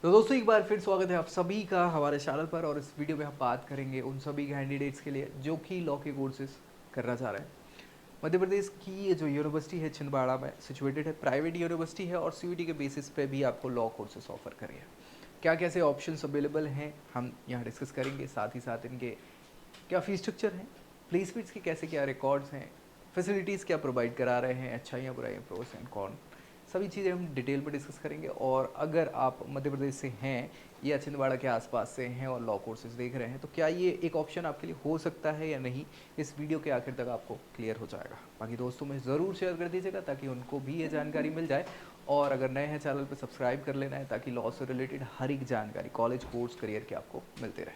तो दोस्तों एक बार फिर स्वागत है आप सभी का हमारे चैनल पर। और इस वीडियो में हम बात करेंगे उन सभी कैंडिडेट्स के लिए जो कि लॉ के कोर्सेज करना चाह रहे हैं। मध्य प्रदेश की ये जो यूनिवर्सिटी है छिंदवाड़ा में सिचुएटेड है, प्राइवेट यूनिवर्सिटी है और सीयूईटी के बेसिस पे भी आपको लॉ कोर्सेज ऑफर कर रही है। क्या कैसे ऑप्शंस अवेलेबल हैं हम यहाँ डिस्कस करेंगे, साथ ही साथ इनके क्या फीस स्ट्रक्चर हैं, प्लेसमेंट्स के कैसे क्या रिकॉर्ड्स हैं, फैसिलिटीज़ क्या प्रोवाइड करा रहे हैं, अच्छाइयाँ बुराइयाँ, प्रोस एंड कॉन, सभी चीज़ें हम डिटेल में डिस्कस करेंगे। और अगर आप मध्य प्रदेश से हैं या छिंदवाड़ा के आसपास से हैं और लॉ कोर्सेज देख रहे हैं तो क्या ये एक ऑप्शन आपके लिए हो सकता है या नहीं, इस वीडियो के आखिर तक आपको क्लियर हो जाएगा। बाकी दोस्तों में ज़रूर शेयर कर दीजिएगा ताकि उनको भी ये जानकारी मिल जाए। और अगर नए हैं चैनल पर सब्सक्राइब कर लेना है ताकि लॉ से रिलेटेड हर एक जानकारी कॉलेज कोर्स करियर के आपको मिलते रहे।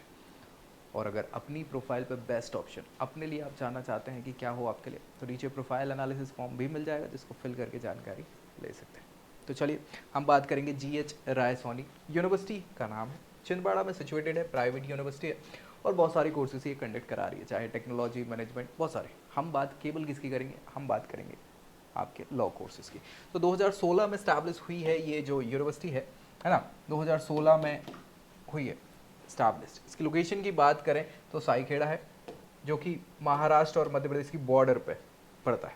और अगर अपनी प्रोफाइल पर बेस्ट ऑप्शन अपने लिए आप जानना चाहते हैं कि क्या हो आपके लिए, तो नीचे प्रोफाइल एनालिसिस फॉर्म भी मिल जाएगा जिसको फिल करके जानकारी ले सकते हैं। तो चलिए हम बात करेंगे जीएच राय सोनी यूनिवर्सिटी का नाम है, छिंदवाड़ा में सिचुएटेड है, प्राइवेट यूनिवर्सिटी है और बहुत सारे कोर्सेज ये कंडक्ट करा रही है, चाहे टेक्नोलॉजी मैनेजमेंट, बहुत सारे। हम बात केवल किसकी करेंगे, हम बात करेंगे आपके लॉ कोर्सेज की। तो 2016 में स्टैब्लिश हुई है ये जो यूनिवर्सिटी है ना, 2016 में हुई है स्टैब्लिश्ड। इसकी लोकेशन की बात करें तो साईखेड़ा है जो कि महाराष्ट्र और मध्य प्रदेश की बॉर्डर पे पड़ता है।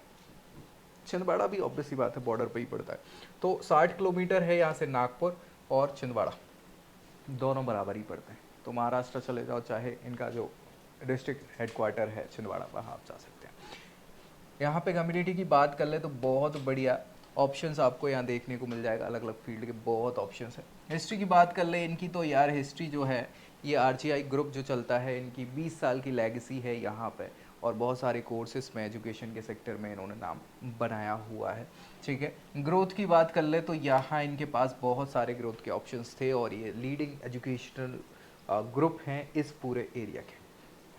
छिंदवाड़ा भी ऑब्वियसली बात है बॉर्डर पे ही पड़ता है। तो 60 किलोमीटर है यहाँ से नागपुर और छिंदवाड़ा, दोनों बराबर ही पड़ते हैं। तो महाराष्ट्र चले जाओ, चाहे इनका जो डिस्ट्रिक्ट हेडक्वार्टर है छिंदवाड़ा, वहाँ आप जा सकते हैं। यहाँ पे कम्युनिटी की बात कर ले तो बहुत बढ़िया ऑप्शंस आपको यहाँ देखने को मिल जाएगा, अलग अलग फील्ड के बहुत ऑप्शंस है। हिस्ट्री की बात कर ले इनकी, तो यार हिस्ट्री जो है ये आरजीआई ग्रुप जो चलता है, इनकी 20 साल की लेगेसी है यहाँ पे और बहुत सारे कोर्सेज में एजुकेशन के सेक्टर में इन्होंने नाम बनाया हुआ है। ठीक है, ग्रोथ की बात कर ले तो यहाँ इनके पास बहुत सारे ग्रोथ के ऑप्शंस थे और ये लीडिंग एजुकेशनल ग्रुप हैं इस पूरे एरिया के,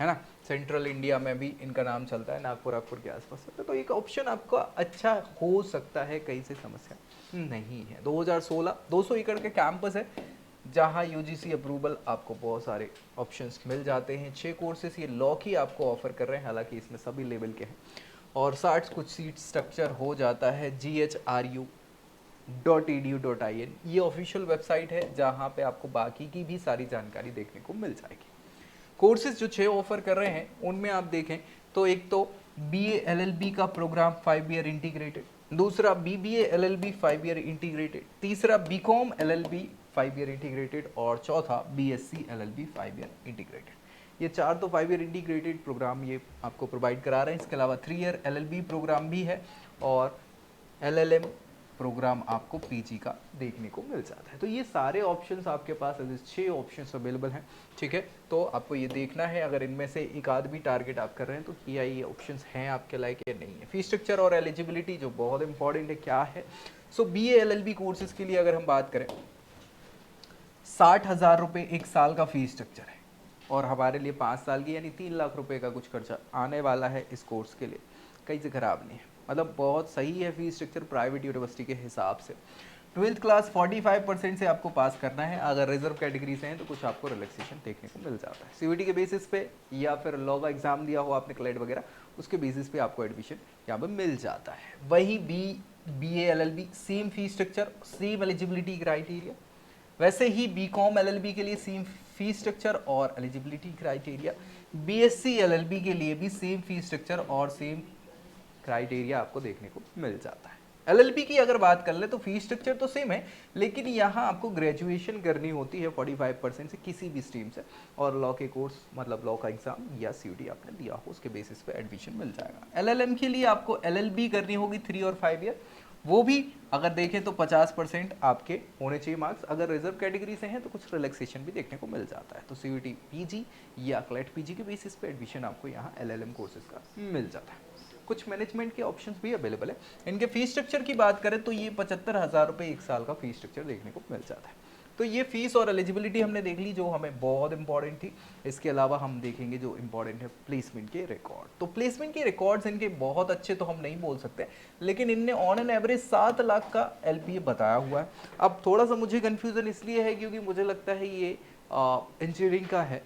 है ना। सेंट्रल इंडिया में भी इनका नाम चलता है, नागपुर के आसपास। तो एक ऑप्शन आपका अच्छा हो सकता है, कहीं से समस्या नहीं है। 2016 200 एकड़ के कैंपस है जहां यूजीसी अप्रूवल आपको बहुत सारे ऑप्शंस मिल जाते हैं। 6 कोर्सेस ये लॉ की आपको ऑफर कर रहे हैं, हालांकि इसमें सभी लेवल के हैं। और 60 कुछ सीट स्ट्रक्चर हो जाता है। GHRU.edu.in ये ऑफिशियल वेबसाइट है जहां पे आपको बाकी की भी सारी जानकारी देखने को मिल जाएगी। कोर्सेज जो 6 ऑफर कर रहे हैं उनमें आप देखें तो एक तो BA LLB का प्रोग्राम 5 ईयर इंटीग्रेटेड, दूसरा BBA LLB 5 ईयर इंटीग्रेटेड, तीसरा BCom LLB 5 ईयर इंटीग्रेटेड और चौथा BSc LLB 5 ईयर इंटीग्रेटेड। ये चार तो 5 ईयर इंटीग्रेटेड प्रोग्राम ये आपको प्रोवाइड करा रहे हैं। इसके अलावा 3 ईयर LLB प्रोग्राम भी है और LLM प्रोग्राम आपको पीजी का देखने को मिल जाता है। तो ये सारे ऑप्शंस आपके पास 6 ऑप्शंस अवेलेबल हैं। ठीक है, तो आपको ये देखना है अगर इनमें से एक आध भी टारगेट आप कर रहे हैं तो क्या ये ऑप्शंस हैं आपके लायक या नहीं है। फीस स्ट्रक्चर और एलिजिबिलिटी जो बहुत इंपॉर्टेंट है क्या है। सो BA LLB कोर्सेज के लिए अगर हम बात करें 60,000 रुपये एक साल का फीस स्ट्रक्चर है और हमारे लिए 5 साल की यानी 3 लाख रुपए का कुछ खर्चा आने वाला है इस कोर्स के लिए। कहीं से खराब नहीं है, मतलब बहुत सही है फीस स्ट्रक्चर प्राइवेट यूनिवर्सिटी के हिसाब से। 12th क्लास 45% से आपको पास करना है। अगर रिजर्व कैटेगरी से हैं तो कुछ आपको रिलैक्सेशन देखने को मिल जाता है सीयूईटी के बेसिस पे, या फिर लॉ का एग्जाम दिया हो आपने क्लेट वगैरह, उसके बेसिस पे आपको एडमिशन यहाँ पर मिल जाता है। वही BA LLB same fees structure, same eligibility criteria. वैसे ही BCom LLB के लिए सेम फीस स्ट्रक्चर और एलिजिबिलिटी क्राइटेरिया। BSc LLB के लिए भी सेम फीस स्ट्रक्चर और सेम क्राइटेरिया आपको देखने को मिल जाता है। LLB की अगर बात कर ले तो फीस स्ट्रक्चर तो सेम है, लेकिन यहाँ आपको ग्रेजुएशन करनी होती है 45% से किसी भी स्ट्रीम से, और लॉ के कोर्स मतलब लॉ का एग्जाम या सीयूटी आपने दिया हो उसके बेसिस पे एडमिशन मिल जाएगा। LLM के लिए आपको LLB करनी होगी 3 और 5 ईयर, वो भी अगर देखें तो 50% आपके होने चाहिए मार्क्स। अगर रिजर्व कैटेगरी से हैं तो कुछ रिलैक्सेशन भी देखने को मिल जाता है। तो सीयूटी पीजी या क्लेट पीजी के बेसिस पे एडमिशन आपको यहाँ LLM कोर्सेज का मिल जाता है। कुछ मैनेजमेंट के ऑप्शंस भी अवेलेबल है। इनके फीस स्ट्रक्चर की बात करें तो ये 75,000 रुपये एक साल का फीस स्ट्रक्चर देखने को मिल जाता है। तो ये फीस और एलिजिबिलिटी हमने देख ली जो हमें बहुत इंपॉर्टेंट थी। इसके अलावा हम देखेंगे जो इंपॉर्टेंट है प्लेसमेंट के रिकॉर्ड। तो प्लेसमेंट के रिकॉर्ड्स इनके बहुत अच्छे तो हम नहीं बोल सकते, लेकिन इनने ऑन एन एवरेज 7 लाख का LPA बताया हुआ है। अब थोड़ा सा मुझे कन्फ्यूज़न इसलिए है क्योंकि मुझे लगता है ये इंजीनियरिंग का है,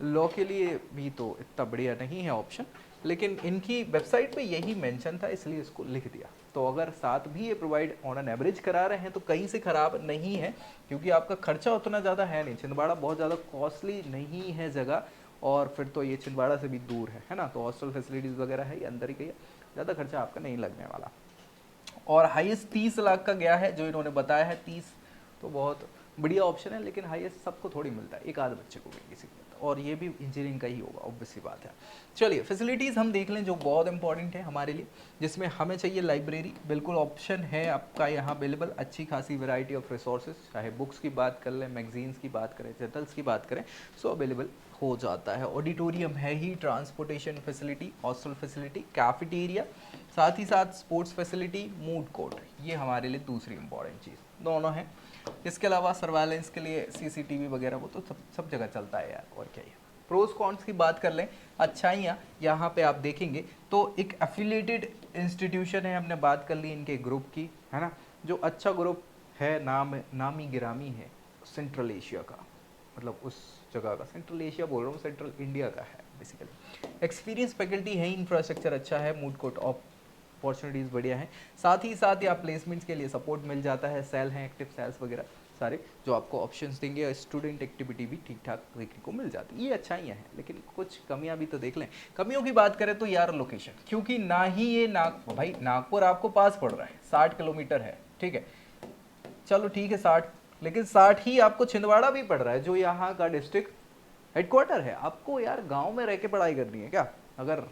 लॉ के लिए भी तो इतना बढ़िया नहीं है ऑप्शन, लेकिन इनकी वेबसाइट पे यही मेंशन था इसलिए इसको लिख दिया। तो तो अगर साथ भी ये प्रोवाइड ऑन एन एवरेज करा रहे हैं तो कहीं से ख़राब नहीं है, क्योंकि आपका खर्चा उतना ज़्यादा है नहीं। छिंदवाड़ा बहुत ज़्यादा कॉस्टली नहीं है जगह, और फिर तो ये छिंदवाड़ा से भी दूर है ना, तो हॉस्टल फैसिलिटीज़ वगैरह है, ये अंदर ही गई है, ज़्यादा खर्चा आपका नहीं लगने वाला। और हाईएस्ट 30 लाख का गया है जो इन्होंने बताया है। 30 तो बहुत बढ़िया ऑप्शन है, लेकिन हाईएस्ट सबको थोड़ी मिलता है, एक आध बच्चे को भी किसी को मिलता है, और ये भी इंजीनियरिंग का ही होगा, ऑब्वियस सी बात है। चलिए फैसिलिटीज़ हम देख लें जो बहुत इंपॉर्टेंट है हमारे लिए, जिसमें हमें चाहिए लाइब्रेरी, बिल्कुल ऑप्शन है आपका यहाँ अवेलेबल, अच्छी खासी वैरायटी ऑफ रिसोर्सेज, चाहे बुक्स की बात कर लें, मैगजीन्स की बात करें, जर्नल्स की बात करें, सो अवेलेबल हो जाता है। ऑडिटोरियम है ही, transportation facility, hostel facility, cafeteria, साथ ही साथ स्पोर्ट्स फैसिलिटी, मूड कोर्ट, ये हमारे लिए दूसरी इंपॉर्टेंट चीज़ दोनों हैं। इसके अलावा सर्वाइलेंस के लिए सीसीटीवी वगैरह वो तो सब जगह चलता है यार, और क्या है। प्रोज कॉन्स की बात कर लें, अच्छाइयाँ यहाँ पे आप देखेंगे तो एक एफिलिएटेड इंस्टीट्यूशन है, हमने बात कर ली इनके ग्रुप की, है ना, जो अच्छा ग्रुप है, नामी गिरामी है सेंट्रल एशिया का, मतलब उस जगह का, सेंट्रल एशिया बोल रहा हूँ, सेंट्रल इंडिया का है बेसिकली। एक्सपीरियंस फैकल्टी है, इंफ्रास्ट्रक्चर अच्छा है, मूड कोर्ट अपॉर्चुनिटीज़ बढ़िया है, साथ ही साथ या प्लेसमेंट्स के लिए सपोर्ट मिल जाता है, सेल हैं, एक्टिव सेल्स वगैरह सारे जो आपको ऑप्शंस देंगे, स्टूडेंट एक्टिविटी भी ठीक ठाक देखने को मिल जाती है। ये अच्छाइयाँ हैं, लेकिन कुछ कमियाँ भी तो देख लें। कमियों की बात करें तो यार लोकेशन, क्योंकि ना ही ये भाई नागपुर आपको पास पड़ रहा है, 60 किलोमीटर है, ठीक है, चलो ठीक है 60, लेकिन 60 ही आपको छिंदवाड़ा भी पड़ रहा है जो यहाँ का डिस्ट्रिक्ट हेडक्वार्टर है। आपको यार गांव में रह के पढ़ाई करनी है क्या? अगर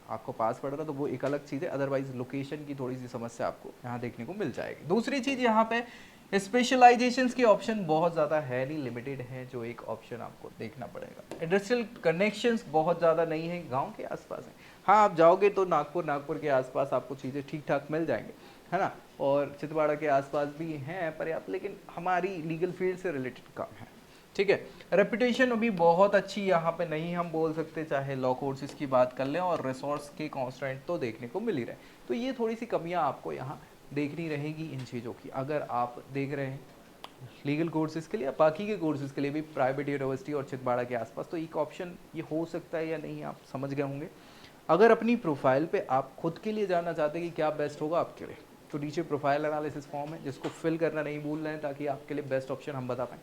आपको पास पड़ रहा है तो वो एक अलग चीज़ है, अदरवाइज लोकेशन की थोड़ी सी समस्या आपको यहाँ देखने को मिल जाएगी। दूसरी चीज़ यहाँ पे स्पेशलाइजेशंस के ऑप्शन बहुत ज़्यादा है नहीं, लिमिटेड है, जो एक ऑप्शन आपको देखना पड़ेगा। इंडस्ट्रियल कनेक्शंस बहुत ज़्यादा नहीं है, गाँव के आसपास है। हाँ, आप जाओगे तो नागपुर के आसपास आपको चीज़ें ठीक ठाक मिल जाएंगे, है ना, और छिंदवाड़ा के आसपास भी हैं पर्याप्त, लेकिन हमारी लीगल फील्ड से रिलेटेड काम है, ठीक है। रेपुटेशन अभी बहुत अच्छी यहाँ पे नहीं हम बोल सकते, चाहे लॉ कोर्सेज की बात कर लें, और रिसोर्स के कॉन्स्टेंट तो देखने को मिल ही रहे, तो ये थोड़ी सी कमियाँ आपको यहाँ देखनी रहेगी इन चीज़ों की। अगर आप देख रहे हैं लीगल कोर्सेज के लिए, बाकी के कोर्सेज के लिए भी प्राइवेट यूनिवर्सिटी और छिंदवाड़ा के आसपास, तो एक ऑप्शन ये हो सकता है या नहीं, आप समझ गए होंगे। अगर अपनी प्रोफाइल पे आप खुद के लिए जानना चाहते हैं कि क्या बेस्ट होगा आपके लिए, तो नीचे प्रोफाइल एनालिसिस फॉर्म है, जिसको फिल करना नहीं भूल रहे हैं, ताकि आपके लिए बेस्ट ऑप्शन हम बता पाएँ।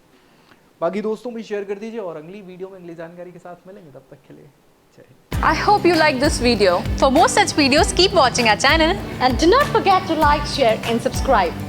बाकी दोस्तों में शेयर कर दीजिए, और अगली वीडियो में अगली जानकारी के साथ मिलेंगे, तब तक के लिए जय Hind. I hope you like this video. For more such videos, keep watching our channel and do not forget to like, share and subscribe.